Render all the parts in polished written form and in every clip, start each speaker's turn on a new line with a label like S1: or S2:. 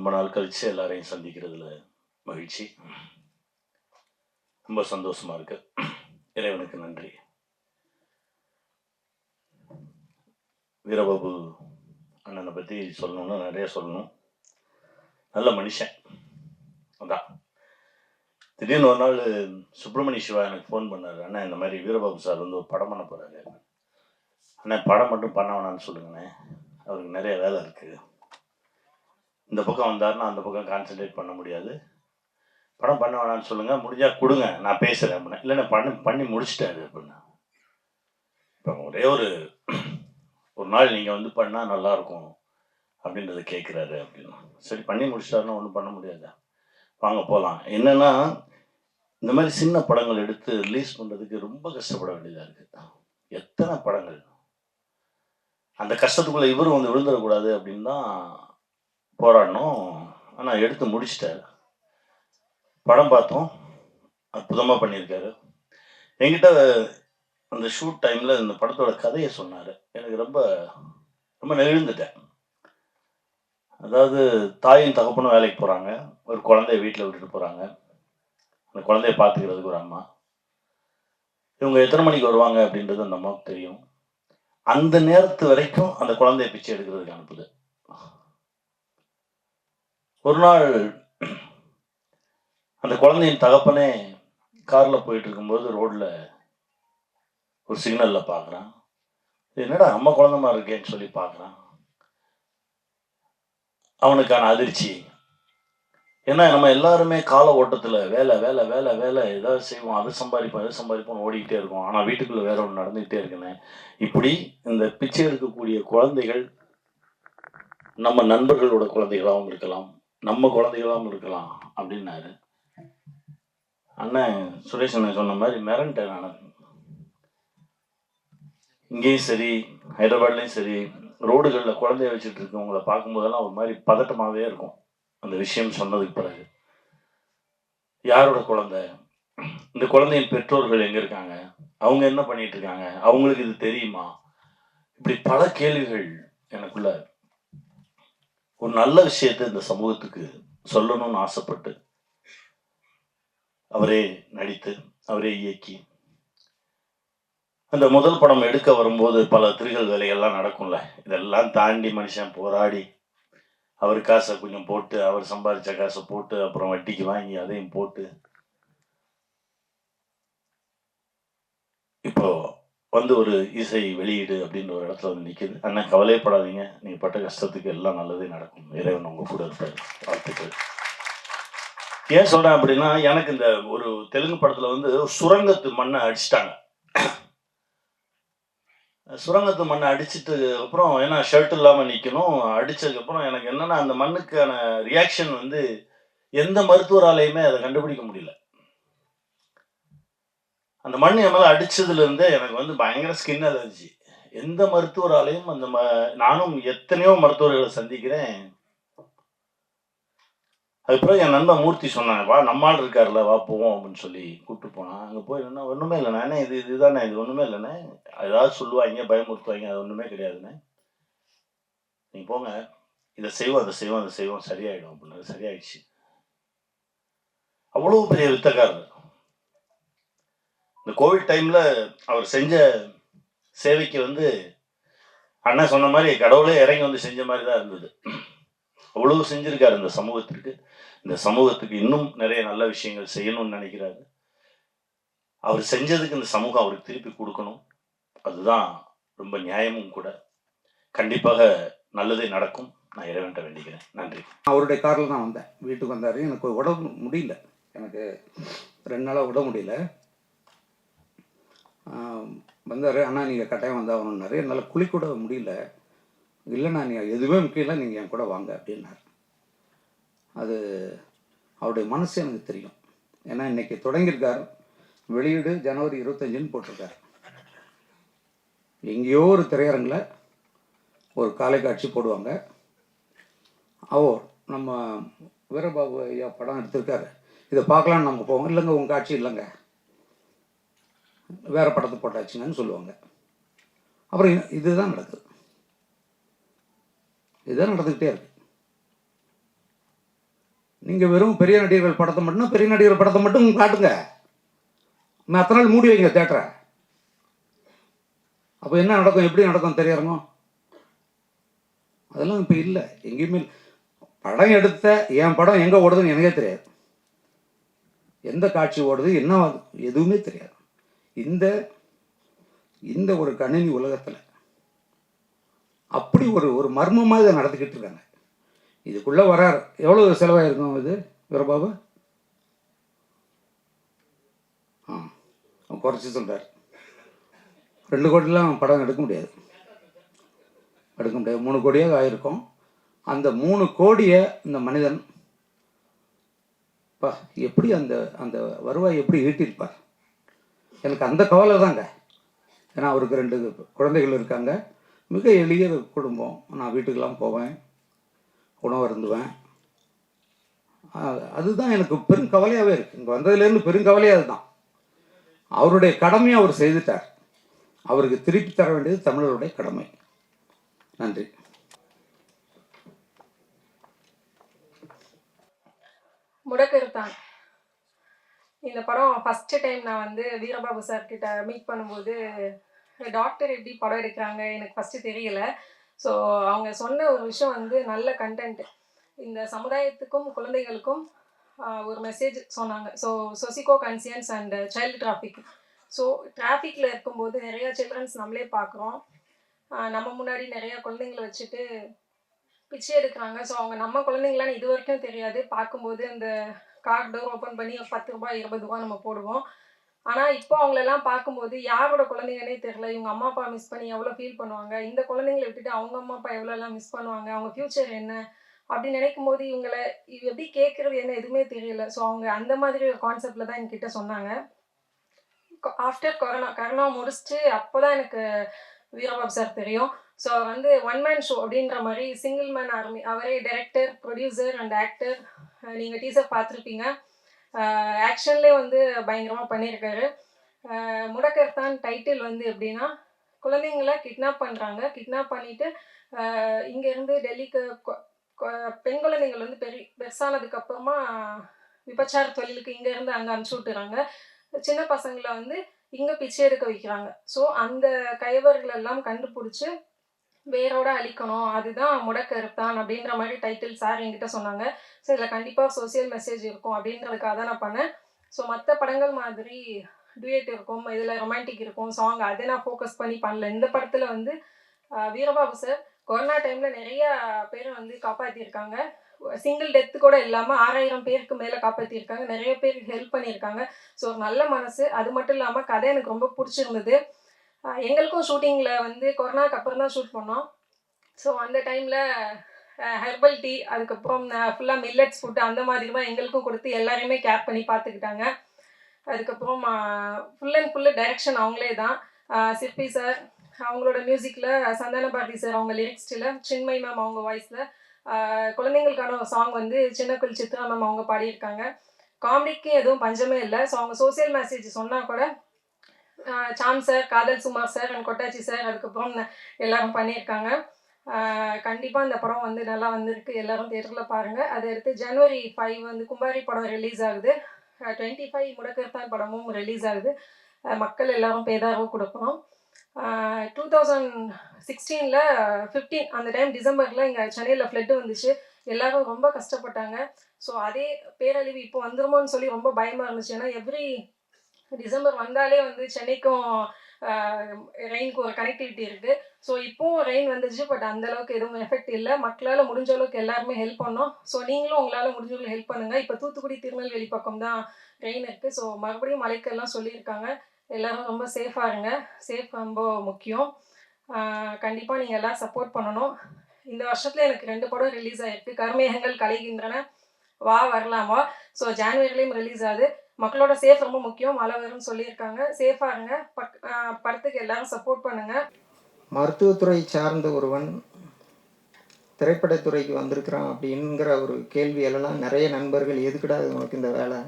S1: ரொம்ப நாள் கழிச்சு எல்லாரையும் சந்திக்கிறதுல மகிழ்ச்சி. ரொம்ப சந்தோஷமா இருக்கு. இறைவனுக்கு நன்றி. வீரபாபு அண்ணனை பற்றி சொல்லணும்னா நிறைய சொல்லணும். நல்ல மனுஷன். அதான் திடீர்னு ஒரு நாள் சுப்பிரமணிய சிவா எனக்கு ஃபோன் பண்ணார். அண்ணா இந்த மாதிரி வீரபாபு சார் வந்து ஒரு படம் பண்ண போகிறாரு. அண்ணா படம் மட்டும் பண்ண வேணான்னு சொல்லுங்கண்ணே, அவருக்கு நிறைய வேலை இருக்குது. இந்த பக்கம் வந்தாருன்னா அந்த பக்கம் கான்சன்ட்ரேட் பண்ண முடியாது. படம் பண்ண வேணான்னு சொல்லுங்கள், முடிஞ்சால் கொடுங்க, நான் பேசுகிறேன் அப்படின்னா. இல்லைண்ணா பண்ணி முடிச்சிட்டாரு அப்படின்னா. இப்போ ஒரே ஒரு நாள் நீங்கள் வந்து பண்ணால் நல்லாயிருக்கும் அப்படின்றத கேட்குறாரு அப்படின்னா. சரி பண்ணி முடிச்சிட்டாருன்னா ஒன்றும் பண்ண முடியாது, வாங்க போகலாம். என்னென்னா இந்த மாதிரி சின்ன படங்கள் எடுத்து ரிலீஸ் பண்ணுறதுக்கு ரொம்ப கஷ்டப்பட வேண்டியதாக இருக்குது. எத்தனை படங்கள் அந்த கஷ்டத்துக்குள்ளே இவரும் வந்து விழுந்துடக்கூடாது அப்படின்னு தான் போராடணும். ஆனால் எடுத்து முடிச்சிட்டாரு. படம் பார்த்தோம், அற்புதமாக பண்ணியிருக்காரு. என்கிட்ட அந்த ஷூட் டைமில் இந்த படத்தோட கதையை சொன்னார். எனக்கு ரொம்ப ரொம்ப நெகிழ்ந்துட்டேன். அதாவது தாயும் தகப்பனும் வேலைக்கு போகிறாங்க, ஒரு குழந்தைய வீட்டில் விட்டுட்டு போகிறாங்க. அந்த குழந்தைய பார்த்துக்கிறதுக்கு ஒரு அம்மா. இவங்க எத்தனை மணிக்கு வருவாங்க அப்படின்றது அந்த அம்மாவுக்கு தெரியும். அந்த நேரத்து வரைக்கும் அந்த குழந்தைய பிச்சை எடுக்கிறதுக்கு அனுப்புது. ஒரு நாள் அந்த குழந்தையின் தகப்பனே காரில் போயிட்டு இருக்கும்போது ரோட்டில் ஒரு சிக்னலில் பார்க்குறான். என்னடா அம்மா குழந்தை மாதிரி இருக்கேன்னு சொல்லி பார்க்குறான். அவனுக்கான அதிர்ச்சி. ஏன்னா நம்ம எல்லாருமே கால ஓட்டத்தில் வேலை வேலை வேலை வேலை ஏதாவது செய்வோம், அதை சம்பாதிப்போம் ஓடிக்கிட்டே இருக்கோம். ஆனால் வீட்டுக்குள்ளே வேற ஒன்று நடந்துக்கிட்டே இருக்குன்னு. இப்படி இந்த பிச்சை எடுக்கக்கூடிய குழந்தைகள் நம்ம நண்பர்களோட குழந்தைகளாகவும் இருக்கலாம், நம்ம குழந்தைகளாகவும் இருக்கலாம் அப்படின்னாரு. அண்ணன் சுரேஷ் அண்ணன் சொன்ன மாதிரி மிரண்டேன் நான். இங்கேயும் சரி ஹைதராபாத்லேயும் சரி ரோடுகளில் குழந்தைய வச்சுட்டு இருக்கவங்களை பார்க்கும்போதெல்லாம் ஒரு மாதிரி பதட்டமாகவே இருக்கும். அந்த விஷயம் சொன்னதுக்கு பிறகு யாரோட குழந்தை, இந்த குழந்தையின் பெற்றோர்கள் எங்கே இருக்காங்க, அவங்க என்ன பண்ணிட்டு இருக்காங்க, அவங்களுக்கு இது தெரியுமா, இப்படி பல கேள்விகள் எனக்குள்ள. ஒரு நல்ல விஷயத்தை இந்த சமூகத்துக்கு சொல்லணும்னு ஆசைப்பட்டு அவரே நடித்து அவரே இயக்கி அந்த முதல் படம் எடுக்க வரும்போது பல திரிகள் வேலைகள்லாம் நடக்கும்ல. இதெல்லாம் தாண்டி மனுஷன் போராடி அவர் காசை கொஞ்சம் போட்டு, அவர் சம்பாதிச்ச காசை போட்டு, அப்புறம் வட்டிக்கு வாங்கி அதையும் போட்டு இப்போ வந்து ஒரு இசை வெளியீடு அப்படின்ற ஒரு இடத்துல வந்து நிற்கிது. அண்ணன் கவலையப்படாதீங்க, நீங்கள் பட்ட கஷ்டத்துக்கு எல்லாம் நல்லதே நடக்கும், இறைவன் உங்க கூட இருப்பார். வாழ்த்துக்கள். ஏன் சொல்றேன் அப்படின்னா, எனக்கு இந்த ஒரு தெலுங்கு படத்துல வந்து சுரங்கத்து மண்ணை அடிச்சிட்டாங்க. சுரங்கத்து மண்ணை அடிச்சிட்டு அப்புறம் ஏன்னா ஷர்ட் இல்லாமல் நிற்கணும். அடித்ததுக்கப்புறம் எனக்கு என்னென்னா அந்த மண்ணுக்கான ரியாக்ஷன் வந்து எந்த மருத்துவராலையுமே அதை கண்டுபிடிக்க முடியல. அந்த மண் என் மேலே அடித்ததுலேருந்தே எனக்கு வந்து பயங்கர ஸ்கின் அலர்ஜி. எந்த மருத்துவராலையும் நானும் எத்தனையோ மருத்துவர்களை சந்திக்கிறேன். அதுக்கப்புறம் என் நண்பன் மூர்த்தி சொன்னாங்க, வா நம்மால் இருக்கார்ல, வா போவோம் அப்படின்னு சொல்லி கூப்பிட்டு போனான். அங்கே போய் என்னன்னா ஒன்றுமே இல்லைண்ணே, இதுதானே, இது ஒன்றுமே இல்லைண்ணே, ஏதாவது சொல்லுவாங்க பயமுறுத்துவாங்க, அது ஒன்றுமே கிடையாதுண்ணே, நீங்கள் போங்க, இதை செய்வோம் அதை செய்வோம் அதை செய்வோம் சரியாயிடும் அப்படின்னு. சரியாயிடுச்சு. அவ்வளோ பெரிய வித்தக்காரர். இந்த கோவிட் டைமில் அவர் செஞ்ச சேவைக்கு வந்து அண்ணன் சொன்ன மாதிரி கடவுளே இறங்கி வந்து செஞ்ச மாதிரி தான் இருந்தது. அவ்வளவு செஞ்சிருக்காரு இந்த சமூகத்திற்கு. இந்த சமூகத்துக்கு இன்னும் நிறைய நல்ல விஷயங்கள் செய்யணும்னு நினைக்கிறாரு. அவர் செஞ்சதுக்கு இந்த சமூகம் அவருக்கு திருப்பி கொடுக்கணும். அதுதான் ரொம்ப நியாயமும் கூட. கண்டிப்பாக நல்லதே நடக்கும். நான் இறைவன்ட்ட வேண்டிக்கிறேன். நன்றி.
S2: அவருடைய காரில் தான் வந்தேன். வீட்டுக்கு வந்தார். எனக்கு உடம்பு முடியல, எனக்கு 2 நாளாக உட முடியல. வந்தார். அண்ணா நீங்கள் கட்டாயம் வந்தாகணுன்னாரு. என்னால் குளிக்கூட முடியல. இல்லைண்ணா நீங்கள் எதுவுமே முக்கியம் இல்லை, நீங்கள் என் கூட வாங்க அப்படின்னார். அது அவருடைய மனசு எனக்கு தெரியும். ஏன்னா இன்றைக்கி தொடங்கியிருக்கார். வெளியீடு ஜனவரி 25ன்னு போட்டிருக்கார். எங்கேயோ ஒரு திரையரங்கில் ஒரு காலை காட்சி போடுவாங்க. நம்ம வீரபாபு ஐயா படம் எடுத்திருக்காரு, இதை பார்க்கலான்னு நம்ம போவோம். இல்லைங்க உங்கள் காட்சி இல்லைங்க, வேறு படத்தை போட்டாச்சுங்கன்னு சொல்லுவாங்க. அப்புறம் இதுதான் நடக்குது. இதுதான் நடந்துக்கிட்டே இருக்கு. நீங்கள் வெறும் பெரிய நடிகர்கள் படத்தை மட்டும் பெரிய நடிகர்கள் படத்தை மட்டும் காட்டுங்க, அத்தனை நாள் மூடி வைங்க தேட்டரை. அப்போ என்ன நடக்கும், எப்படி நடக்கும் தெரியாமோ? அதெல்லாம் இப்போ இல்லை, எங்கேயுமே இல்லை. படம் எடுத்த என் படம் எங்கே ஓடுதுன்னு எனக்கே தெரியாது, எந்த காட்சி ஓடுது என்ன எதுவுமே தெரியாது. இந்த இந்த ஒரு கணினி உலகத்தில் அப்படி ஒரு மர்மமாக இதை நடத்திக்கிட்டு இருக்காங்க. இதுக்குள்ளே வரார் எவ்வளோ செலவாயிருக்கும் இது வீரபாபு? குறைச்சி சொல்கிறார், 2 கோடிலாம் படம் எடுக்க முடியாது, 3 கோடியாக ஆயிருக்கும். அந்த 3 கோடியை இந்த மனிதன் எப்படி அந்த அந்த வருவாய் எப்படி ஈட்டியிருப்பார்? எனக்கு அந்த கவலை தாங்க. ஏன்னா அவருக்கு 2 குழந்தைகள் இருக்காங்க, மிக எளிய குடும்பம். நான் வீட்டுக்கெல்லாம் போவேன், உணவு அருந்துவேன். அதுதான் எனக்கு பெரும் கவலையாகவே இருக்குது. இங்கே வந்ததுலேருந்து பெரும் கவலையாக அதுதான். அவருடைய கடமையை அவர் செய்துட்டார், அவருக்கு திருப்பி தர வேண்டியது தமிழருடைய கடமை. நன்றி.
S3: முடக்கருத்தான் இந்த படம் ஃபஸ்ட்டு டைம் நான் வந்து வீரபாபு சார் கிட்ட மீட் பண்ணும்போது, டாக்டர் எப்படி படம் எடுக்கிறாங்க எனக்கு ஃபஸ்ட்டு தெரியல. ஸோ அவங்க சொன்ன ஒரு விஷயம் வந்து நல்ல கண்டென்ட், இந்த சமுதாயத்துக்கும் குழந்தைகளுக்கும் ஒரு மெசேஜ் சொன்னாங்க. So socio conscience and child traffic. So டிராஃபிக்கில் இருக்கும்போது நிறையா சில்ட்ரன்ஸ் நம்மளே பார்க்குறோம், நம்ம முன்னாடி நிறையா குழந்தைங்களை வச்சுட்டு பிச்சை எடுக்கிறாங்க. ஸோ அவங்க நம்ம குழந்தைங்களான்னு இது வரைக்கும் தெரியாது. பார்க்கும்போது அந்த கார் டோர் ஓப்பன் பண்ணி 10 ரூபாய் 20 ரூபா நம்ம போடுவோம். ஆனால் இப்போ அவங்களெல்லாம் பார்க்கும்போது யாரோட குழந்தைங்கன்னே தெரில. இவங்க அம்மா அப்பா மிஸ் பண்ணி எவ்வளோ ஃபீல் பண்ணுவாங்க, இந்த குழந்தைங்களை விட்டுட்டு அவங்க அம்மா அப்பா எவ்வளோலாம் மிஸ் பண்ணுவாங்க, அவங்க ஃப்யூச்சர் என்ன அப்படின்னு நினைக்கும் போது இவங்களை எப்படி கேட்குறது என்ன எதுவுமே தெரியல. ஸோ அவங்க அந்த மாதிரி ஒரு கான்செப்டில் தான் என்கிட்ட சொன்னாங்க. ஆஃப்டர் கொரோனா முடிச்சுட்டு அப்போ தான் எனக்கு வீரபாபு சார் தெரியும். ஸோ அவர் வந்து ஒன் மேன் ஷோ அப்படின்ற மாதிரி சிங்கிள் மேன் ஆர்மி, அவரே டைரக்டர், ப்ரொடியூசர் அண்ட் ஆக்டர். நீங்கள் டீசர் பார்த்துருப்பீங்க, ஆக்ஷன்லேயே வந்து பயங்கரமாக பண்ணியிருக்காரு. முடக்கர்தான் டைட்டில் வந்து எப்படின்னா, குழந்தைங்கள கிட்னாப் பண்ணுறாங்க, கிட்னாப் பண்ணிவிட்டு இங்கேருந்து டெல்லிக்கு பெண் குழந்தைங்கள் வந்து பெருசானதுக்கப்புறமா விபச்சார தொழிலுக்கு இங்கேருந்து அங்கே அனுப்பிச்சி விட்டுறாங்க. சின்ன பசங்களை வந்து இங்கே பிச்சை எடுக்க வைக்கிறாங்க. ஸோ அந்த கைவர்களெல்லாம் கண்டுபிடிச்சி வேரோட அழிக்கணும், அதுதான் முடக்கருத்தான் அப்படின்ற மாதிரி டைட்டில் சார் என்கிட்ட சொன்னாங்க. ஸோ இதில் கண்டிப்பாக சோசியல் மெசேஜ் இருக்கும் அப்படின்றதுக்காக தான் நான் பண்ணேன். ஸோ மற்ற படங்கள் மாதிரி டூயட் இருக்கும், இதில் ரொமான்டிக் இருக்கும், சாங் அதை நான் ஃபோக்கஸ் பண்ணி பண்ணல. இந்த படத்தில் வந்து வீரபாபு சார் கொரோனா டைமில் நிறையா பேரை வந்து காப்பாற்றியிருக்காங்க. சிங்கிள் டெத்து கூட இல்லாமல் 6000 பேருக்கு மேலே காப்பாற்றியிருக்காங்க, நிறைய பேருக்கு ஹெல்ப் பண்ணியிருக்காங்க. ஸோ ஒரு நல்ல மனசு. அது மட்டும் இல்லாமல் கதை எனக்கு ரொம்ப பிடிச்சிருந்தது. எங்களுக்கும் ஷூட்டிங்கில் வந்து கொரோனாக்கு அப்புறம் தான் ஷூட் பண்ணோம். ஸோ அந்த டைமில் ஹெர்பல் டீ, அதுக்கப்புறம் ஃபுல்லாக மில்லட்ஸ் ஃபுட்டு அந்த மாதிரி தான் எங்களுக்கும் கொடுத்து எல்லாரையுமே கேர் பண்ணி பார்த்துக்கிட்டாங்க. அதுக்கப்புறம் ஃபுல் அண்ட் ஃபுல்லு டைரக்ஷன் அவங்களே தான். சிற்பி சார் அவங்களோட மியூசிக்கில், சந்தான பாரதி சார் அவங்க லிரிக்ஸ்டில், சின்மய் மேம் அவங்க வாய்ஸில், குழந்தைங்களுக்கான ஒரு சாங் வந்து சின்னக்குள் சித்ரா மேம் அவங்க பாடியிருக்காங்க. காமெடிக்கு எதுவும் பஞ்சமே இல்லை. ஸோ அவங்க சோசியல் மெசேஜ் சொன்னால் கூட சாம் சார், காதல் சுமார் சார் அண்ட் கொட்டாச்சி சார் அதுக்கப்புறம் எல்லோரும் பண்ணியிருக்காங்க. கண்டிப்பாக இந்த படம் வந்து நல்லா வந்திருக்கு, எல்லோரும் தியேட்டரில் பாருங்கள். அதை அடுத்து January 5 வந்து கும்பாரி படம் ரிலீஸ் ஆகுது, 25 முடக்கர்தான் படமும் ரிலீஸ் ஆகுது. மக்கள் எல்லோரும் பேதாரவு கொடுக்கணும். 2016 15 அந்த டைம் டிசம்பரில் இங்கே சென்னையில் ஃப்ளட்டு வந்துச்சு, எல்லோரும் ரொம்ப கஷ்டப்பட்டாங்க. ஸோ அதே பேரழிவு இப்போ வந்துருமோன்னு சொல்லி ரொம்ப பயமாக இருந்துச்சு. ஏன்னா எவ்ரி டிசம்பர் வந்தாலே வந்து சென்னைக்கும் ரெயினுக்கு ஒரு கனெக்டிவிட்டி இருக்குது. ஸோ இப்போவும் ரெயின் வந்துச்சு, பட் அந்தளவுக்கு எதுவும் எஃபெக்ட் இல்லை. மக்களால் முடிஞ்ச அளவுக்கு எல்லாருமே ஹெல்ப் பண்ணோம். ஸோ நீங்களும் உங்களால் முடிஞ்சவங்களுக்கு ஹெல்ப் பண்ணுங்கள். இப்போ தூத்துக்குடி, திருநெல்வேலி பக்கம் தான் ரெயின் இருக்குது. ஸோ மறுபடியும் மழைக்கெல்லாம் சொல்லியிருக்காங்க. எல்லோரும் ரொம்ப சேஃபாக இருங்க, சேஃப் ரொம்ப முக்கியம். கண்டிப்பாக நீங்கள் எல்லாம் சப்போர்ட் பண்ணணும். இந்த வருஷத்தில் எனக்கு 2 படம் ரிலீஸ் ஆகிருக்கு. கருமேகங்கள் கலைகின்றன, வா வரலாமா. ஸோ ஜான்வரிலையும் ரிலீஸ் ஆகுது. மக்களோட சேஃப் ரொம்ப முக்கியம், மழை வரும்னு சொல்லியிருக்காங்க. சேஃபாக இருங்க, படத்துக்கு எல்லாரும் சப்போர்ட் பண்ணுங்கள்.
S4: மருத்துவத்துறை சார்ந்த ஒருவன் திரைப்படத்துறைக்கு வந்திருக்கிறான் அப்படிங்கிற ஒரு கேள்வியெல்லாம் நிறைய நண்பர்கள், எதுக்குடா உனக்கு இந்த வேலை,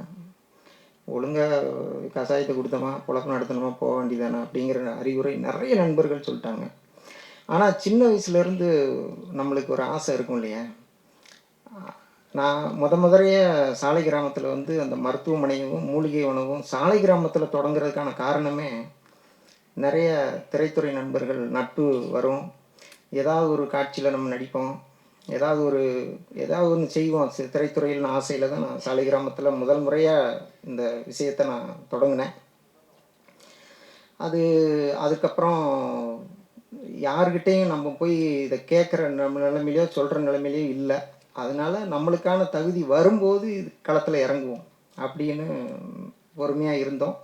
S4: ஒழுங்காக கஷாயத்தை கொடுத்தோமா பொழப்பு நடத்தணுமா போக வேண்டியதானே அப்படிங்கிற அறிவுரை நிறைய நண்பர்கள் சொல்லிட்டாங்க. ஆனால் சின்ன வயசுலேருந்து நம்மளுக்கு ஒரு ஆசை இருக்கும் இல்லையா, நான் முதலைய சாலை கிராமத்தில் வந்து அந்த மருத்துவமனையும் மூலிகை உணவும் சாலை கிராமத்தில் தொடங்குறதுக்கான காரணமே நிறைய திரைத்துறை நண்பர்கள் நட்பு வரும். ஏதாவது ஒரு காட்சியில் நம்ம நடிப்போம், ஏதாவது ஒன்று செய்வோம் திரைத்துறையில் ஆசையில் தான் நான் சாலை கிராமத்தில் முதல் முறையாக இந்த விஷயத்தை நான் தொடங்கினேன். அதுக்கப்புறம் யார்கிட்டையும் நம்ம போய் இதை கேட்குற நம்ம நிலைமையிலையோ சொல்கிற நிலைமையிலையோ இல்லை. அதனால் நம்மளுக்கான தகுதி வரும்போது இது களத்தில் இறங்குவோம் அப்படின்னு பொறுமையாக இருந்தோம்.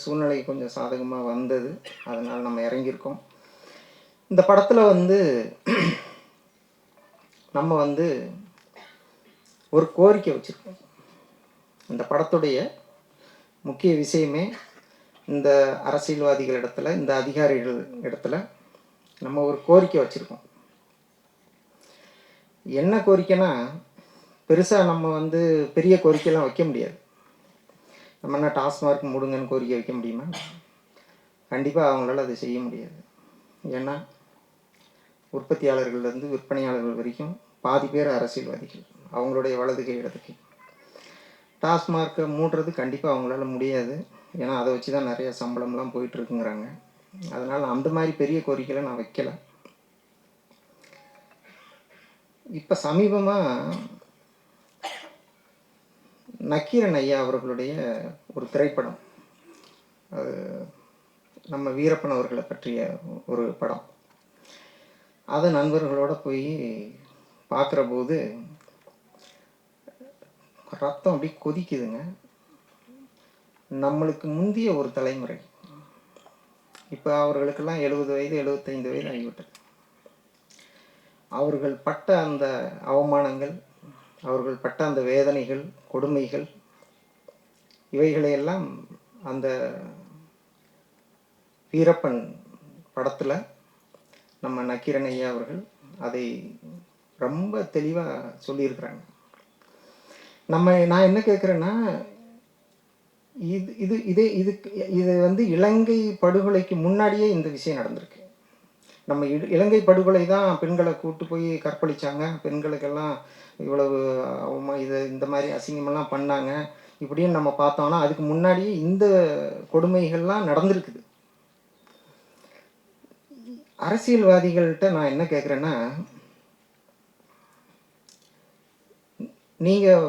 S4: சூழ்நிலை கொஞ்சம் சாதகமாக வந்தது, அதனால் நம்ம இறங்கியிருக்கோம். இந்த படத்தில் வந்து நம்ம வந்து ஒரு கோரிக்கை வச்சுருக்கோம். இந்த படத்துடைய முக்கிய விஷயமே இந்த அரசியல்வாதிகள் இடத்துல, இந்த அதிகாரிகள் இடத்துல நம்ம ஒரு கோரிக்கை வச்சுருக்கோம். என்ன கோரிக்கைன்னா, பெருசாக நம்ம வந்து பெரிய கோரிக்கைலாம் வைக்க முடியாது. நம்ம என்ன டாஸ்மார்க் மூடுங்கன்னு கோரிக்கை வைக்க முடியுமா? கண்டிப்பாக அவங்களால அதை செய்ய முடியாது. ஏன்னா உற்பத்தியாளர்கள்லேருந்து விற்பனையாளர்கள் வரைக்கும் பாதி பேர் அரசியல்வாதிகள், அவங்களுடைய வலதுகை இடதுகை. டாஸ்மார்க்கை மூடுறது கண்டிப்பாக அவங்களால முடியாது. ஏன்னா அதை வச்சு தான் நிறைய சம்பளம்லாம் போயிட்டுருக்குங்கிறாங்க. அதனால் அந்த மாதிரி பெரிய கோரிக்கையில் நான் வைக்கலை. இப்போ சமீபமாக நக்கீரன் ஐயா அவர்களுடைய ஒரு திரைப்படம், அது நம்ம வீரப்பன் அவர்களை பற்றிய ஒரு படம். அதை நண்பர்களோடு போய் பார்க்குற போது ரத்தம் அப்படி கொதிக்குதுங்க. நம்மளுக்கு முந்திய ஒரு தலைமுறை, இப்போ அவர்களுக்கெல்லாம் 70 வயது 75 வயது ஆகிவிட்டது. அவர்கள் பட்ட அந்த அவமானங்கள், அவர்கள் பட்ட அந்த வேதனைகள், கொடுமைகள், இவைகளையெல்லாம் அந்த வீரப்பன் படத்தில் நம்ம நக்கீரன் ஐயா அவர்கள் அதை ரொம்ப தெளிவாக சொல்லியிருக்கிறாங்க. நான் என்ன கேட்குறேன்னா, இது வந்து இலங்கை படுகொலைக்கு முன்னாடியே இந்த விஷயம் நடந்திருக்கு. நம்ம இலங்கை படுகொலை தான் பெண்களை கூட்டு போய் கற்பழிச்சாங்க, பெண்களுக்கெல்லாம் இவ்வளவு இந்த மாதிரி அசிங்கமெல்லாம் பண்ணாங்க இப்படின்னு நம்ம பார்த்தோம்னா, அதுக்கு முன்னாடியே இந்த கொடுமைகள்லாம் நடந்திருக்குது. அரசியல்வாதிகள்கிட்ட நான் என்ன கேட்குறேன்னா, நீங்கள்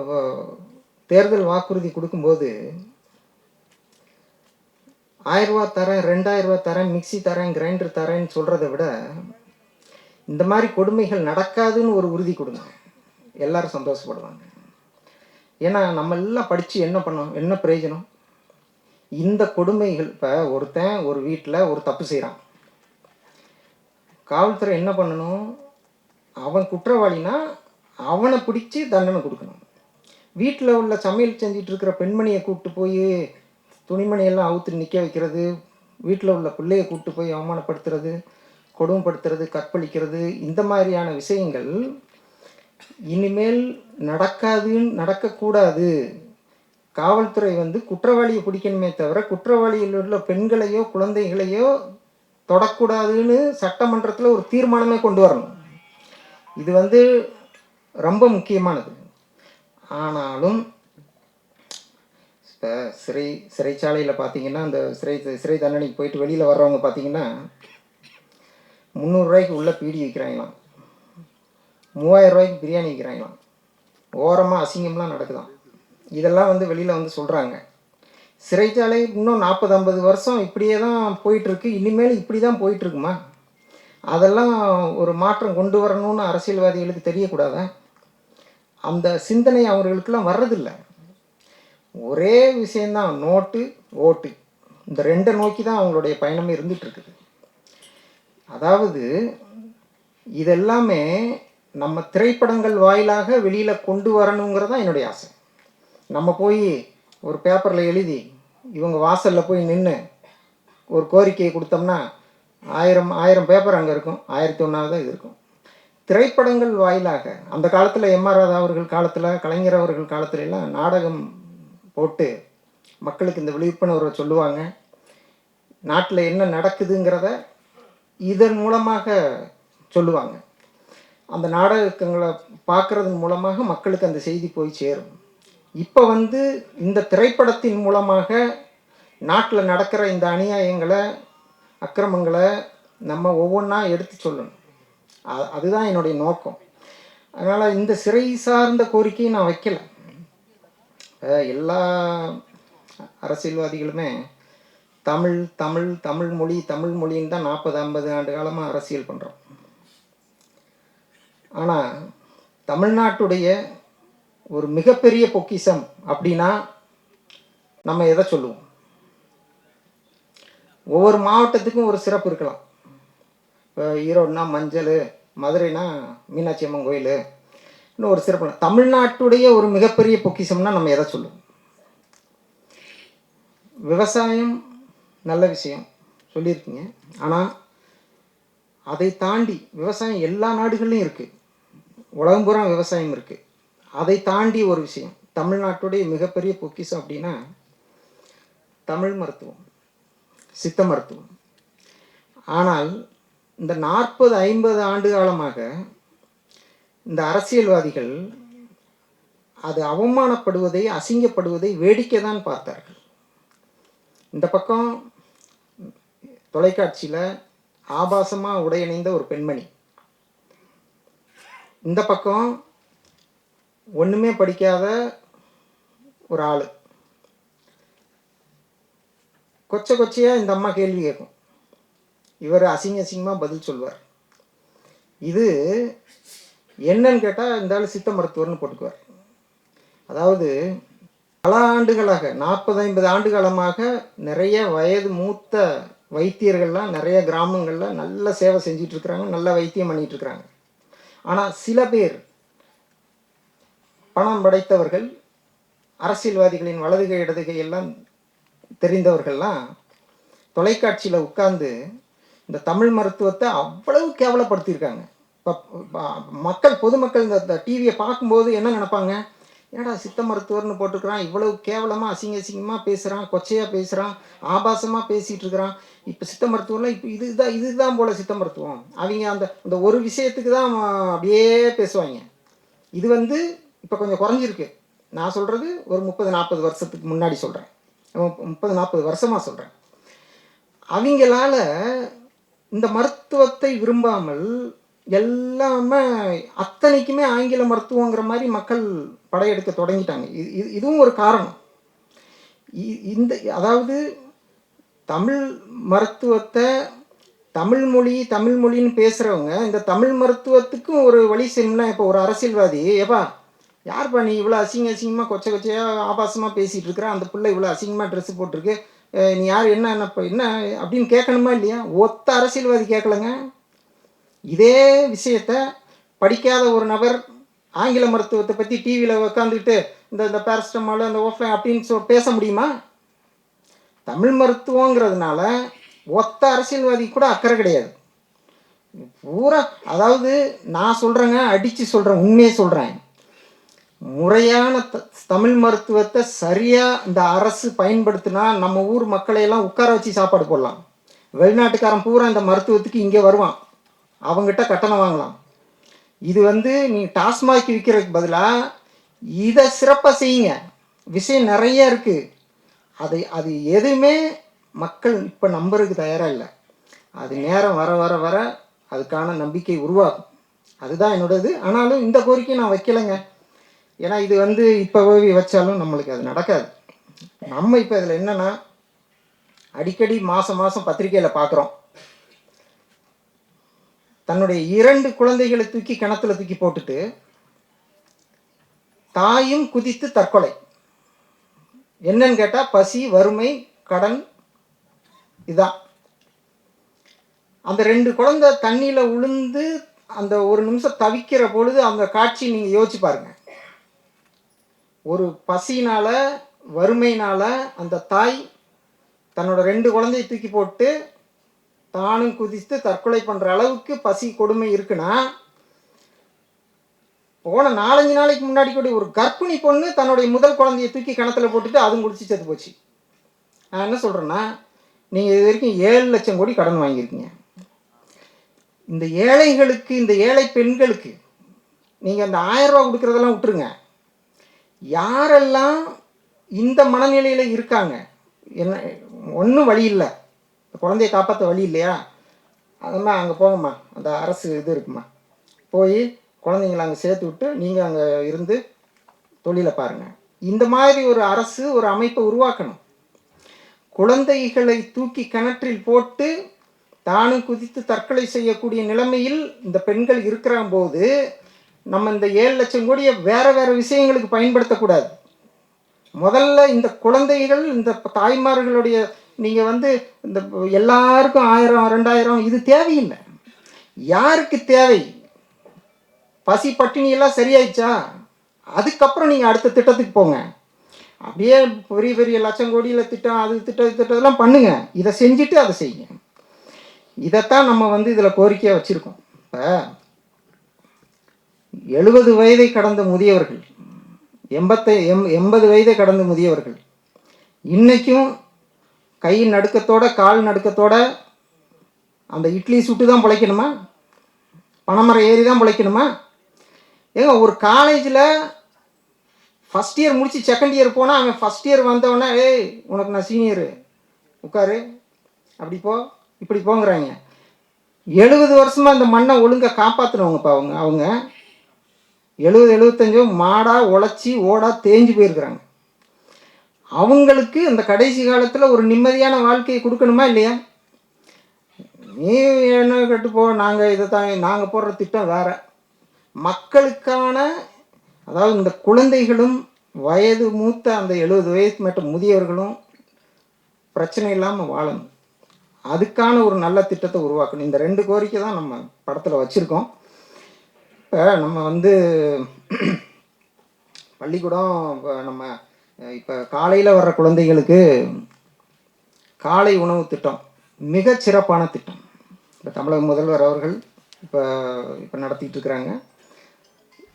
S4: தேர்தல் வாக்குறுதி கொடுக்கும்போது 1000 ரூபா தரேன், 2000 ரூபா தரேன், மிக்சி தரேன், கிரைண்டர் தரேன்னு சொல்கிறத விட இந்த மாதிரி கொடுமைகள் நடக்காதுன்னு ஒரு உறுதி கொடுங்க, எல்லாரும் சந்தோஷப்படுவாங்க. ஏன்னா நம்ம எல்லாம் படித்து என்ன பண்ணோம், என்ன பிரயோஜனம்? இந்த கொடுமைகள், இப்போ ஒருத்தன் ஒரு வீட்டில் ஒரு தப்பு செய்கிறான், காவல்துறை என்ன பண்ணணும்? அவன் குற்றவாளினா அவனை பிடிச்சி தண்டனை கொடுக்கணும். வீட்டில் உள்ள சமையல் செஞ்சிட்டு இருக்கிற பெண்மணியை கூப்பிட்டு போய் துணிமணியெல்லாம் அவுத்து நிற்க வைக்கிறது, வீட்டில் உள்ள பிள்ளையை கூப்பிட்டு போய் அவமானப்படுத்துறது, கொடுமைப்படுத்துறது, கற்பழிக்கிறது, இந்த மாதிரியான விஷயங்கள் இனிமேல் நடக்கக்கூடாது. காவல்துறை வந்து குற்றவாளியை பிடிக்கணுமே தவிர குற்றவாளியில் உள்ள பெண்களையோ குழந்தைகளையோ தொடக்கூடாதுன்னு சட்டமன்றத்தில் ஒரு தீர்மானமே கொண்டு வரணும். இது வந்து ரொம்ப முக்கியமானது. ஆனாலும் இப்போ சிறைச்சாலையில் பார்த்தீங்கன்னா, அந்த சிறை தண்டனைக்கு போயிட்டு வெளியில் வர்றவங்க பார்த்தீங்கன்னா 300 ரூபாய்க்கு உள்ளே பீடி விற்கிறாங்களாம், 3000 ரூபாய்க்கு பிரியாணி விற்கிறாங்களாம், ஓரமாக அசிங்கம்லாம் நடக்குதாம். இதெல்லாம் வந்து வெளியில் வந்து சொல்கிறாங்க. சிறைச்சாலை இன்னும் 40-50 வருஷம் இப்படியே தான் போயிட்டுருக்கு, இனிமேல் இப்படி தான் போயிட்டுருக்குமா? அதெல்லாம் ஒரு மாற்றம் கொண்டு வரணும்னு அரசியல்வாதிகளுக்கு தெரியக்கூடாதா? அந்த சிந்தனை அவர்களுக்கெல்லாம் வர்றதில்லை. ஒரே விஷயந்தான், நோட்டு ஓட்டு, இந்த ரெண்டை நோக்கி தான் அவங்களுடைய பயணமே இருந்துகிட்ருக்குது. அதாவது இதெல்லாமே நம்ம திரைப்படங்கள் வாயிலாக வெளியில் கொண்டு வரணுங்கிறதான் என்னுடைய ஆசை. நம்ம போய் ஒரு பேப்பரில் எழுதி இவங்க வாசலில் போய் நின்று ஒரு கோரிக்கையை கொடுத்தோம்னா 1000 பேப்பர் அங்கே இருக்கும், 1001 இது இருக்கும். திரைப்படங்கள் வாயிலாக அந்த காலத்தில் எம்.ஆர். ராதா அவர்கள் காலத்தில், கலைஞர் அவர்கள் காலத்துல எல்லாம் நாடகம் போட்டு மக்களுக்கு இந்த விழிப்புணர்வை சொல்லுவாங்க. நாட்டில் என்ன நடக்குதுங்கிறத இதன் மூலமாக சொல்லுவாங்க. அந்த நாடகங்களை பார்க்குறதன் மூலமாக மக்களுக்கு அந்த செய்தி போய் சேரும். இப்போ வந்து இந்த திரைப்படத்தின் மூலமாக நாட்டில் நடக்கிற இந்த அநியாயங்களை, அக்கிரமங்களை நம்ம ஒவ்வொன்றா எடுத்து சொல்லணும். அதுதான் என்னுடைய நோக்கம். அதனால் இந்த சிறை சார்ந்த கோரிக்கையை நான் வைக்கலை. எல்லா அரசியல்வாதிகளுமே தமிழ் தமிழ் தமிழ் மொழி தமிழ் மொழின்னு தான் 40-50 ஆண்டு காலமாக அரசியல் பண்ணுறோம். ஆனால் தமிழ்நாட்டுடைய ஒரு மிகப்பெரிய பொக்கிஷம் அப்படின்னா நம்ம எதை சொல்லுவோம்? ஒவ்வொரு மாவட்டத்துக்கும் ஒரு சிறப்பு இருக்கலாம். இப்போ ஈரோடுனா மஞ்சள், மதுரைனா மீனாட்சி அம்மன் கோயில், இன்னும் ஒரு சிறப்பு. தமிழ்நாட்டுடைய ஒரு மிகப்பெரிய பொக்கிஷம்னா நம்ம எதை சொல்லுவோம்? விவசாயம் நல்ல விஷயம் சொல்லியிருக்கீங்க. ஆனால் அதை தாண்டி விவசாயம் எல்லா நாடுகள்லையும் இருக்குது, உலகம் பூரா விவசாயம் இருக்குது. அதை தாண்டி ஒரு விஷயம் தமிழ்நாட்டுடைய மிகப்பெரிய பொக்கிஷம் அப்படின்னா தமிழ் மருத்துவம், சித்த மருத்துவம். ஆனால் இந்த 40-50 ஆண்டு காலமாக இந்த அரசியல்வாதிகள் அது அவமானப்படுவதை, அசிங்கப்படுவதை வேடிக்கை தான் பார்த்தார்கள். இந்த பக்கம் தொலைக்காட்சியில் ஆபாசமாக உடையணிந்த ஒரு பெண்மணி, இந்த பக்கம் ஒன்றுமே படிக்காத ஒரு ஆள், கொச்சையாக இந்த அம்மா கேள்வி கேட்கும், இவர் அசிங்கமாக பதில் சொல்வார். இது என்னன்னு கேட்டால் இந்த ஆள் சித்த மருத்துவர்னு போட்டுக்குவார். அதாவது பல ஆண்டுகளாக 40-50 ஆண்டு காலமாக நிறைய வயது மூத்த வைத்தியர்கள்லாம் நிறைய கிராமங்களில் நல்ல சேவை செஞ்சிட்ருக்குறாங்க, நல்ல வைத்தியம் பண்ணிகிட்ருக்குறாங்க. ஆனால் சில பேர் பணம் படைத்தவர்கள், அரசியல்வாதிகளின் வலதுகை இடதுகை எல்லாம் தெரிந்தவர்கள்லாம் தொலைக்காட்சியில் உட்கார்ந்து இந்த தமிழ் மருத்துவத்தை அவ்வளவு கேவலப்படுத்தியிருக்காங்க. இப்போ மக்கள், பொதுமக்கள் இந்த டிவியை பார்க்கும்போது என்ன நினைப்பாங்க? ஏடா சித்த மருத்துவர்னு போட்டுக்கிறான், இவ்வளவு கேவலமாக அசிங்கமாக பேசுகிறான், கொச்சையாக பேசுகிறான், ஆபாசமாக பேசிகிட்டு இருக்கிறான். இப்போ சித்த மருத்துவம்லாம் இப்போ இதுதான் போல் சித்த மருத்துவம். அவங்க அந்த ஒரு விஷயத்துக்கு தான் அப்படியே பேசுவாங்க. இது வந்து இப்போ கொஞ்சம் குறைஞ்சிருக்கு. நான் சொல்கிறது ஒரு 30-40 வருஷத்துக்கு முன்னாடி சொல்கிறேன், 30-40 வருஷமாக சொல்கிறேன். அவங்களால இந்த மருத்துவத்தை விரும்பாமல் எல்லாமே அத்தனைக்குமே ஆங்கில மருத்துவங்கிற மாதிரி மக்கள் படையெடுக்க தொடங்கிட்டாங்க. இதுவும் ஒரு காரணம். அதாவது தமிழ் மருத்துவத்தை தமிழ் மொழின்னு பேசுகிறவங்க இந்த தமிழ் மருத்துவத்துக்கும் ஒரு வழி செய்யணும்னா, இப்போ ஒரு அரசியல்வாதி, ஏப்பா யார்ப்பா நீ இவ்வளோ அசிங்கமாக கொச்சையாக ஆபாசமாக பேசிகிட்டு இருக்கிற, அந்த பிள்ளை இவ்வளோ அசிங்கமாக ட்ரெஸ்ஸு போட்டிருக்கு, நீ யார், என்ன அப்படின்னு கேட்கணுமா இல்லையா? ஒத்த அரசியல்வாதி கேட்கலங்க. இதே விஷயத்த படிக்காத ஒரு நபர் ஆங்கில மருத்துவத்தை பற்றி டிவியில் உட்காந்துக்கிட்டு இந்த பேரஸ்டமால் அந்த ஓஃப்லைன் அப்படின்னு பேச முடியுமா? தமிழ் மருத்துவங்கிறதுனால ஒத்த அரசியல்வாதி கூட அக்கறை கிடையாது. பூரா, அதாவது நான் சொல்கிறேங்க, அடித்து சொல்கிறேன், உண்மையை சொல்கிறேன். முறையான தமிழ் மருத்துவத்தை சரியாக இந்த அரசு பயன்படுத்தினா நம்ம ஊர் மக்களையெல்லாம் உட்கார வச்சு சாப்பாடு போடலாம். வெளிநாட்டுக்காரன் பூரா இந்த மருத்துவத்துக்கு இங்கே வருவான், அவங்ககிட்ட கட்டணம் வாங்கலாம். இது வந்து நீ டாஸ்மாக் விற்கிறதுக்கு பதிலாக இதை சிறப்பாக செய்யுங்க. விஷயம் நிறைய இருக்குது. அது எதுவுமே மக்கள் இப்போ நம்புறதுக்கு தயாராக இல்லை. அது நேரம் வர வர வர அதுக்கான நம்பிக்கை உருவாகும். அதுதான் என்னோடது. ஆனாலும் இந்த கோரிக்கையை நான் வைக்கலைங்க. ஏன்னா இது வந்து இப்போ வச்சாலும் நம்மளுக்கு அது நடக்காது. நம்ம இப்போ இதில் என்னென்னா, அடிக்கடி மாதம் பத்திரிக்கையில் பார்க்குறோம், தன்னுடைய 2 குழந்தைகளை தூக்கி கிணத்துல தூக்கி போட்டுட்டு தாயும் குதித்து தற்கொலை. என்னன்னு கேட்டால் பசி, வறுமை, கடன். இதான் அந்த 2 குழந்தை தண்ணியில் உளுந்து அந்த ஒரு நிமிஷம் தவிக்கிற பொழுது அந்த காட்சி நீங்கள் யோசிச்சு பாருங்க. ஒரு பசியினால், வறுமையினால் அந்த தாய் தன்னோட 2 குழந்தையை தூக்கி போட்டு தானும் குதித்து தற்கொலை பண்ணுற அளவுக்கு பசி கொடுமை இருக்குன்னா, போன 4-5 நாளைக்கு முன்னாடி கூட ஒரு கர்ப்பிணி பொண்ணு தன்னுடைய முதல் குழந்தையை தூக்கி கிணத்துல போட்டுட்டு அதுவும் குடிச்சு செத்து போச்சு. நான் என்ன சொல்கிறேன்னா, நீங்கள் இது வரைக்கும் 7 லட்சம் கோடி கடன் வாங்கியிருக்கீங்க. இந்த ஏழைகளுக்கு, இந்த ஏழை பெண்களுக்கு நீங்கள் அந்த 1000 ரூபா கொடுக்குறதெல்லாம் விட்டுருங்க. யாரெல்லாம் இந்த மனநிலையில் இருக்காங்க, என்ன ஒன்றும் வழி இல்லை, குழந்தைய காப்பாற்ற வழி இல்லையா, அதம்மா அங்கே போங்கம்மா, அந்த அரசு இது இருக்குமா, போய் குழந்தைங்கள அங்கே சேர்த்து விட்டு நீங்கள் அங்கே இருந்து தொழிலை பாருங்கள். இந்த மாதிரி ஒரு அரசு, ஒரு அமைப்பை உருவாக்கணும். குழந்தைகளை தூக்கி கிணற்றில் போட்டு தானும் குதித்து தற்கொலை செய்யக்கூடிய நிலைமையில் இந்த பெண்கள் இருக்கிற போது நம்ம இந்த 7 லட்சம் கோடியை வேறு வேறு விஷயங்களுக்கு பயன்படுத்தக்கூடாது. முதல்ல இந்த குழந்தைகள், இந்த தாய்மார்களுடைய, நீங்கள் வந்து இந்த எல்லாருக்கும் 1000 2000 இது தேவையில்லை. யாருக்கு தேவை? பசி பட்டினியெல்லாம் சரியாயிடுச்சா, அதுக்கப்புறம் நீங்கள் அடுத்த திட்டத்துக்கு போங்க. அப்படியே பெரிய பெரிய லட்சம் கோடியில் திட்டம், அது திட்டத்தெல்லாம் பண்ணுங்க. இதை செஞ்சுட்டு அதை செய்யுங்க. இதைத்தான் நம்ம வந்து இதில் கோரிக்கையாக வச்சுருக்கோம். இப்போ 70 வயதை கடந்த முதியவர்கள், 80 வயதை கடந்த முதியவர்கள் இன்றைக்கும் கை நடுக்கத்தோட, கால் நடுக்கத்தோட அந்த இட்லி சுட்டு தான் பிழைக்கணுமா? பனைமரம் ஏறி தான் பிழைக்கணுமா? ஏங்க, ஒரு காலேஜில் ஃபஸ்ட் இயர் முடித்து செகண்ட் இயர் போனால் அவன் ஃபஸ்ட் இயர் வந்தவொடனே, ஏய் உனக்கு நான் சீனியரு, உட்காரு, அப்படி போ, இப்படி போங்கிறாங்க. 70 வருஷமாக இந்த மண்ணை ஒழுங்காக காப்பாற்றினவங்கப்பா அவங்க 70-75 மாடாக உழைச்சி ஓடா தேஞ்சு போயிருக்கிறாங்க. அவங்களுக்கு அந்த கடைசி காலத்தில் ஒரு நிம்மதியான வாழ்க்கையை கொடுக்கணுமா இல்லையா? நீ என்ன கட்டுப்போ, நாங்கள் இதை தான் நாங்கள் போடுற திட்டம் வேறு. மக்களுக்கான, அதாவது இந்த குழந்தைகளும் வயது மூத்த அந்த 70 வயது மேட்ட முதியவர்களும் பிரச்சனை இல்லாமல் வாழணும். அதுக்கான ஒரு நல்ல திட்டத்தை உருவாக்கணும். இந்த 2 கோரிக்கை தான் நம்ம படத்தில் வச்சுருக்கோம். இப்போ நம்ம வந்து பள்ளிக்கூடம், நம்ம இப்போ காலையில் வர்ற குழந்தைகளுக்கு காலை உணவு திட்டம் மிகச் சிறப்பான திட்டம். இப்போ தமிழக முதல்வர் அவர்கள் இப்போ நடத்திட்டு இருக்கிறாங்க.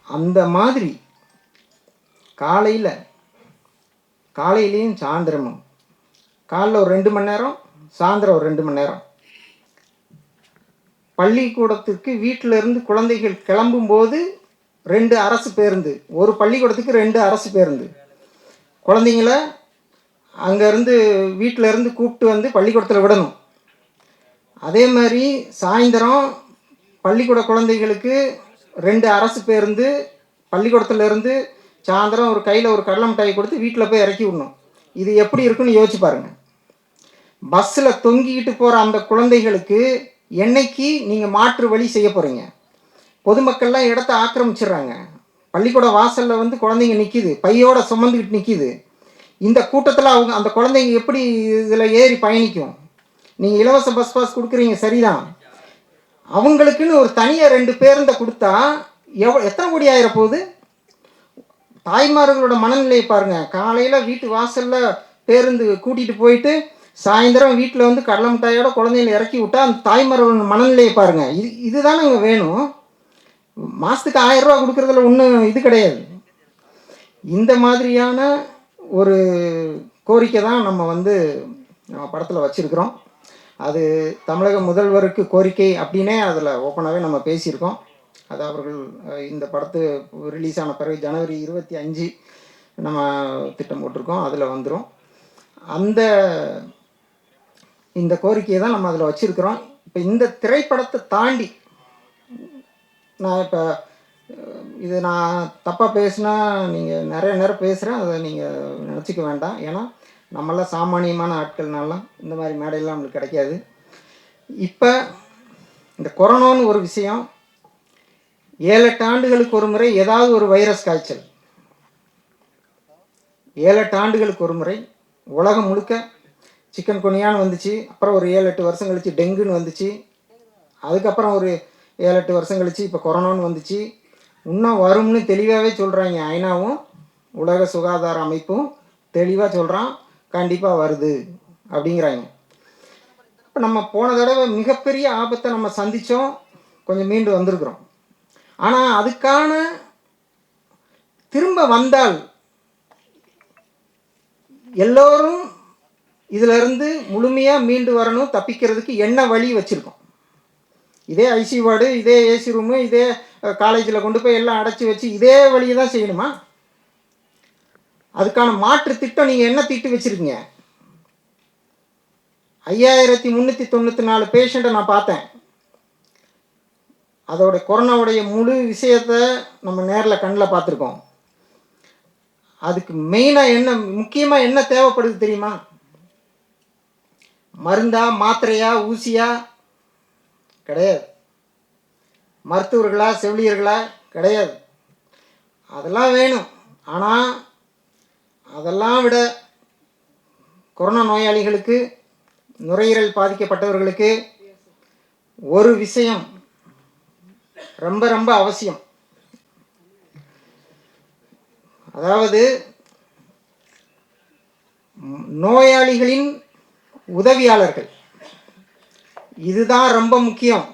S4: அந்த மாதிரி காலையிலையும் சாயந்தரமும், காலைல ஒரு 2 மணி நேரம், சாயந்தரம் ஒரு 2 மணி நேரம், பள்ளிக்கூடத்துக்கு வீட்டிலேருந்து குழந்தைகள் கிளம்பும்போது 2 அரசு பேருந்து, ஒரு பள்ளிக்கூடத்துக்கு 2 அரசு பேருந்து, குழந்தைங்கள அங்கேருந்து வீட்டிலேருந்து கூப்பிட்டு வந்து பள்ளிக்கூடத்தில் விடணும். அதே மாதிரி சாயந்தரம் பள்ளிக்கூட குழந்தைகளுக்கு 2 அரசு பேருந்து, பள்ளிக்கூடத்துலேருந்து சாயந்தரம் ஒரு கையில் ஒரு கடலை மிட்டாய் கொடுத்து வீட்டில் போய் இறக்கி விடணும். இது எப்படி இருக்குன்னு யோசிச்சு பாருங்கள். பஸ்ஸில் தொங்கிக்கிட்டு போகிற அந்த குழந்தைகளுக்கு என்னைக்கு நீங்கள் மாற்று வழி செய்ய போகிறீங்க? பொதுமக்கள்லாம் இடத்த ஆக்கிரமிச்சிடுறாங்க. பள்ளிக்கூட வாசலில் வந்து குழந்தைங்க நிற்கிது, பையோட சுமந்துக்கிட்டு நிற்கிது. இந்த கூட்டத்தில் அவங்க அந்த குழந்தைங்க எப்படி இதில் ஏறி பயணிக்கும்? நீங்கள் இலவச பஸ் பாஸ் கொடுக்குறீங்க சரிதான், அவங்களுக்குன்னு ஒரு தனியாக 2 பேருந்தை கொடுத்தா எத்தனை கோடி ஆயிர போகுது? தாய்மார்களோட மனநிலையை பாருங்கள். காலையில் வீட்டு வாசலில் பேருந்து கூட்டிகிட்டு போயிட்டு சாயந்தரம் வீட்டில் வந்து கடலை மிட்டாயோட குழந்தைகளை இறக்கி விட்டால் அந்த தாய்மார்களோட மனநிலையை பாருங்கள். இதுதானே அங்கே வேணும். மாதத்துக்கு 1000 ரூபா கொடுக்குறதுல ஒன்றும் இது கிடையாது. இந்த மாதிரியான ஒரு கோரிக்கை தான் நம்ம படத்தில் வச்சுருக்கிறோம். அது தமிழக முதல்வருக்கு கோரிக்கை அப்படின்னே அதில் ஓப்பனாகவே நம்ம பேசியிருக்கோம். அது அவர்கள் இந்த படத்து ரிலீஸ் ஆன பிறகு ஜனவரி 25 நம்ம திட்டம் போட்டிருக்கோம், அதில் வந்துடும். இந்த கோரிக்கையை தான் நம்ம அதில் வச்சுருக்கிறோம். இப்போ இந்த திரைப்படத்தை தாண்டி நான் இப்போ நான் தப்பாக பேசுனா நீங்கள் நிறைய நேரம் பேசுகிறேன், அதை நீங்கள் நினச்சிக்க வேண்டாம். ஏன்னா நம்மளாம் சாமானியமான ஆட்கள்னாலாம் இந்த மாதிரி மேடையெல்லாம் நம்மளுக்கு கிடைக்காது. இப்போ இந்த கொரோனான்னு ஒரு விஷயம் 7-8 ஆண்டுகளுக்கு ஒரு முறை ஏதாவது ஒரு வைரஸ் காய்ச்சல், 7-8 ஆண்டுகளுக்கு ஒரு முறை உலகம் முழுக்க சிக்கன் குனியான்னு வந்துச்சு. அப்புறம் ஒரு 7-8 வருஷம் கழித்து டெங்குன்னு வந்துச்சு. அதுக்கப்புறம் ஒரு 7-8 வருஷம் கழித்து இப்போ கொரோனான்னு வந்துச்சு. இன்னும் வரும்னு தெளிவாகவே சொல்கிறாங்க. ஐநாவும் உலக சுகாதார அமைப்பும் தெளிவாக சொல்கிறான், கண்டிப்பாக வருது அப்படிங்கிறாங்க. இப்போ நம்ம போன தடவை மிகப்பெரிய ஆபத்தை நம்ம சந்தித்தோம், கொஞ்சம் மீண்டு வந்திருக்கிறோம். ஆனால் அதுக்கான திரும்ப வந்தால் எல்லோரும் இதிலிருந்து முழுமையாக மீண்டு வரணும், தப்பிக்கிறதுக்கு என்ன வழி வச்சுருக்கோம். இதே ஐசி வார்டு, இதே ஏசி ரூமு, இதே காலேஜில் கொண்டு போய் எல்லாம் அடைச்சி வச்சு இதே வழியை தான் செய்யணுமா? அதுக்கான மாற்று திட்டம் நீங்கள் என்ன திட்டு வச்சுருக்கீங்க? 5394 பேஷண்ட்டை நான் பார்த்தேன். அதோட கொரோனாவுடைய முழு விஷயத்தை நம்ம நேரில் கண்ணில் பார்த்துருக்கோம். அதுக்கு மெயினாக என்ன, முக்கியமாக என்ன தேவைப்படுது தெரியுமா? மருந்தா, மாத்திரையா, ஊசியா? கிடையாது. மருத்துவர்களா, செவிலியர்களா? கிடையாது. அதெல்லாம் வேணும். ஆனால் அதெல்லாம் விட கொரோனா நோயாளிகளுக்கு, நுரையீரல் பாதிக்கப்பட்டவர்களுக்கு ஒரு விஷயம் ரொம்ப ரொம்ப அவசியம். அதாவது நோயாளிகளின் உதவியாளர்கள், இதுதான் ரொம்ப முக்கியம்.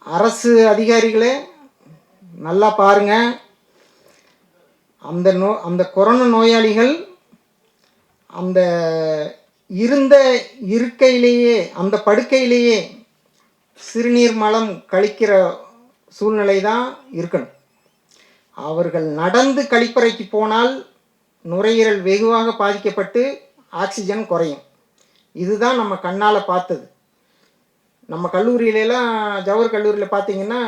S4: அரசு அதிகாரிகளே நல்லா பாருங்க, அந்த கொரோனா நோயாளிகள் அந்த இருந்த இருக்கையிலேயே, அந்த படுக்கையிலேயே சிறுநீர் மலம் கழிக்கிற சூழ்நிலை தான் இருக்கணும். அவர்கள் நடந்து கழிப்பறைக்கு போனால் நுரையீரல் வெகுவாக பாதிக்கப்பட்டு ஆக்சிஜன் குறையும். இதுதான் நம்ம கண்ணால் பார்த்தது. நம்ம கல்லூரியிலலாம், ஜவஹர் கல்லூரியில் பார்த்தீங்கன்னா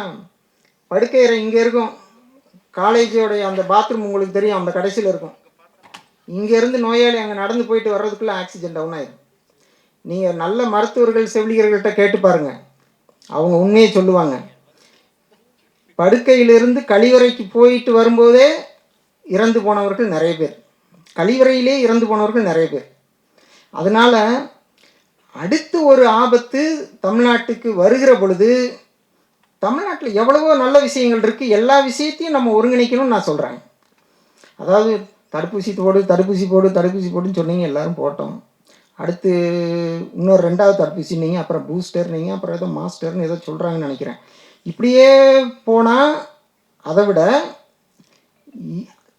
S4: படுக்கை அறை இங்கே இருக்கும், காலேஜோடைய அந்த பாத்ரூம் உங்களுக்கு தெரியும், அந்த கடைசியில் இருக்கும். இங்கேருந்து நோயாளி அங்கே நடந்து போயிட்டு வர்றதுக்குள்ளே ஆக்சிஜன் டவுன் ஆயிடும். நீங்கள் நல்ல மருத்துவர்கள், செவிலியர்கள்ட்ட கேட்டு பாருங்கள், அவங்க உண்மையை சொல்லுவாங்க. படுக்கையிலிருந்து கழிவறைக்கு போயிட்டு வரும்போதே இறந்து போனவர்கள் நிறைய பேர், கழிவறையிலே இறந்து போனவர்கள் நிறைய பேர். அதனால் அடுத்து ஒரு ஆபத்து தமிழ்நாட்டுக்கு வருகிற பொழுது, தமிழ்நாட்டில் எவ்வளவோ நல்ல விஷயங்கள் இருக்குது, எல்லா விஷயத்தையும் நம்ம ஒருங்கிணைக்கணும்னு நான் சொல்கிறேன். அதாவது தடுப்பூசி போடு, தடுப்பூசி போடு, தடுப்பூசி போடுன்னு சொன்னீங்க, எல்லோரும் போட்டோம். அடுத்து இன்னொரு 2வது தடுப்பூசி நீங்கள், அப்புறம் பூஸ்டர் நீங்கள், அப்புறம் ஏதோ மாஸ்டர்னு ஏதோ சொல்கிறாங்கன்னு நினைக்கிறேன். இப்படியே போனால் அதை விட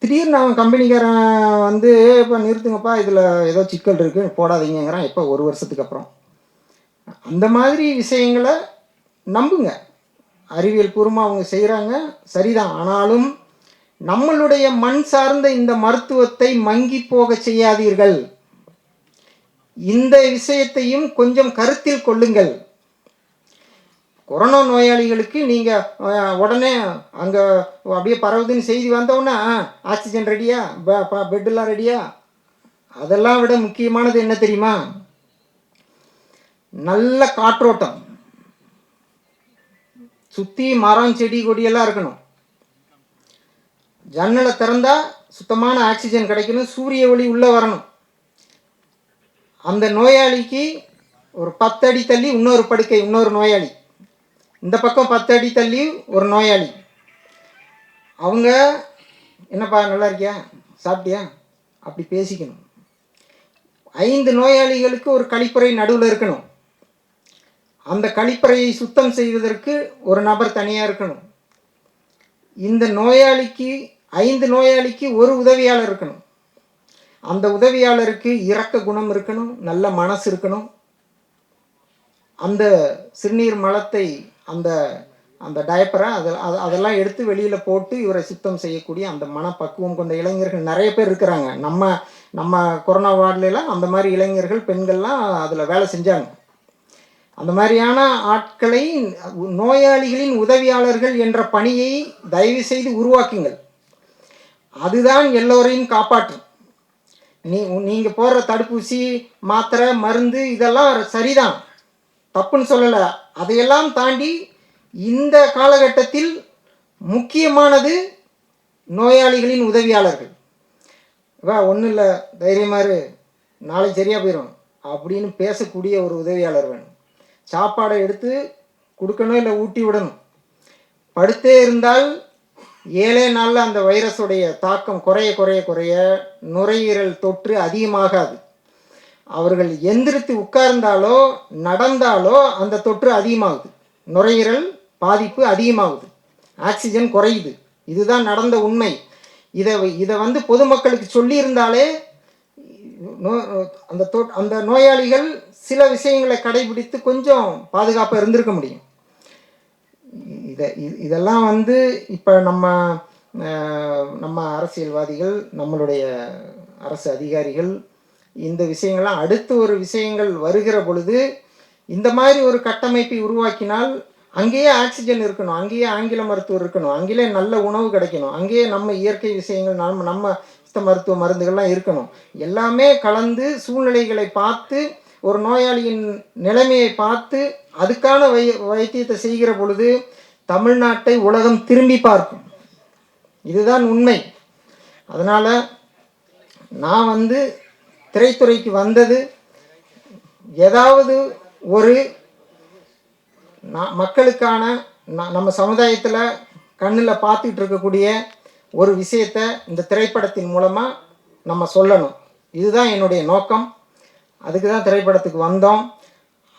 S4: திடீர்னு அவன் கம்பெனிக்காரன் வந்து இப்போ நிறுத்துங்கப்பா, இதில் ஏதோ சிக்கல் இருக்குது போடாதீங்கிறான். எப்போ? 1 வருஷத்துக்கு அப்புறம். அந்த மாதிரி விஷயங்களை நம்புங்க, அறிவியல் பூர்வமாக அவங்க செய்கிறாங்க, சரிதான். ஆனாலும் நம்மளுடைய மண் சார்ந்த இந்த மருத்துவத்தை மங்கி போக செய்யாதீர்கள். இந்த விஷயத்தையும் கொஞ்சம் கருத்தில் கொள்ளுங்கள். கொரோனா நோயாளிகளுக்கு நீங்கள் உடனே அங்கே அப்படியே பரவுதுன்னு செய்தி வந்தோன்னா ஆக்சிஜன் ரெடியா, பெட்டெல்லாம் ரெடியா? அதெல்லாம் விட முக்கியமானது என்ன தெரியுமா? நல்ல காற்றோட்டம், சுற்றி மரம், செடி, கொடியெல்லாம் இருக்கணும். ஜன்னலை திறந்தா சுத்தமான ஆக்சிஜன் கிடைக்கணும், சூரிய ஒளி உள்ளே வரணும். அந்த நோயாளிக்கு ஒரு 10 அடி தள்ளி இன்னொரு படுக்கை, இன்னொரு நோயாளி, இந்த பக்கம் 10 அடி தள்ளி ஒரு நோயாளி. அவங்க என்னப்பா நல்லா இருக்கியா, சாப்பிட்டியா, அப்படி பேசிக்கணும். 5 நோயாளிகளுக்கு ஒரு கழிப்பறை நடுவில் இருக்கணும். அந்த கழிப்பறையை சுத்தம் செய்வதற்கு ஒரு நபர் தனியாக இருக்கணும். இந்த நோயாளிக்கு 5 நோயாளிக்கு ஒரு உதவியாளர் இருக்கணும். அந்த உதவியாளருக்கு இரக்க குணம் இருக்கணும், நல்ல மனசு இருக்கணும். அந்த சிறுநீர் மலத்தை, அந்த அந்த டயப்பரை அதெல்லாம் எடுத்து வெளியில் போட்டு இவரை சுத்தம் செய்யக்கூடிய அந்த மனப்பக்குவம் கொண்ட இளைஞர்கள் நிறைய பேர் இருக்கிறாங்க. நம்ம கொரோனா வார்டுலாம் அந்த மாதிரி இளைஞர்கள், பெண்கள்லாம் அதில் வேலை செஞ்சாங்க. அந்த மாதிரியான ஆட்களை, நோயாளிகளின் உதவியாளர்கள் என்ற பணியை தயவு செய்து உருவாக்குங்கள். அதுதான் எல்லோரையும் காப்பாற்றும். நீங்கள் போடுற தடுப்பூசி, மாத்திரை, மருந்து இதெல்லாம் சரிதான், தப்புன்னு சொல்லலை. அதையெல்லாம் தாண்டி இந்த காலகட்டத்தில் முக்கியமானது நோயாளிகளின் உதவியாளர்கள். ஒன்றும் இல்லை, தைரியமாக நாளை சரியாக போயிடும் அப்படின்னு பேசக்கூடிய ஒரு உதவியாளர் வேணும். சாப்பாடை எடுத்து கொடுக்கணும், இல்லை ஊட்டி விடணும். படுத்தே இருந்தால் 7 நாளில் அந்த வைரஸுடைய தாக்கம் குறைய குறைய குறைய நுரையீரல் தொற்று அதிகமாகாது. அவர்கள் எந்திரித்து உட்கார்ந்தாலோ நடந்தாலோ அந்த தொற்று அதிகமாகுது, நுரையீரல் பாதிப்பு அதிகமாகுது, ஆக்சிஜன் குறையுது. இதுதான் நடந்த உண்மை. இதை பொதுமக்களுக்கு சொல்லியிருந்தாலே அந்த நோயாளிகள் சில விஷயங்களை கடைபிடித்து கொஞ்சம் பாதுகாப்பாக இருந்திருக்க முடியும். இதெல்லாம் வந்து இப்போ நம்ம அரசியல்வாதிகள், நம்மளுடைய அரசு அதிகாரிகள் இந்த விஷயங்கள்லாம் அடுத்து ஒரு விஷயங்கள் வருகிற பொழுது இந்த மாதிரி ஒரு கட்டமைப்பை உருவாக்கினால் அங்கேயே ஆக்சிஜன் இருக்கணும், அங்கேயே ஆங்கில மருத்துவர் இருக்கணும், அங்கேயே நல்ல உணவு கிடைக்கணும், அங்கேயே நம்ம இயற்கை விஷயங்கள் நம்ம சித்த மருத்துவ மருந்துகள்லாம் இருக்கணும். எல்லாமே கலந்து சூழ்நிலைகளை பார்த்து ஒரு நோயாளியின் நிலைமையை பார்த்து அதுக்கான வைத்தியத்தை செய்கிற பொழுது தமிழ்நாட்டை உலகம் திரும்பி பார்க்கும். இதுதான் உண்மை. அதனால் நான் வந்து திரைத்துறைக்கு வந்தது ஏதாவது ஒரு மக்களுக்கான நம்ம சமுதாயத்தில் கண்ணில் பார்த்துக்கிட்டு இருக்கக்கூடிய ஒரு விஷயத்தை இந்த திரைப்படத்தின் மூலமாக நம்ம சொல்லணும். இதுதான் என்னுடைய நோக்கம். அதுக்கு தான் திரைப்படத்துக்கு வந்தோம்.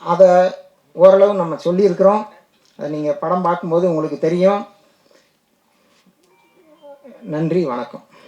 S4: அதை ஓரளவு நம்ம சொல்லியிருக்கிறோம். அதை நீங்கள் படம் பார்க்கும்போது உங்களுக்கு தெரியும். நன்றி, வணக்கம்.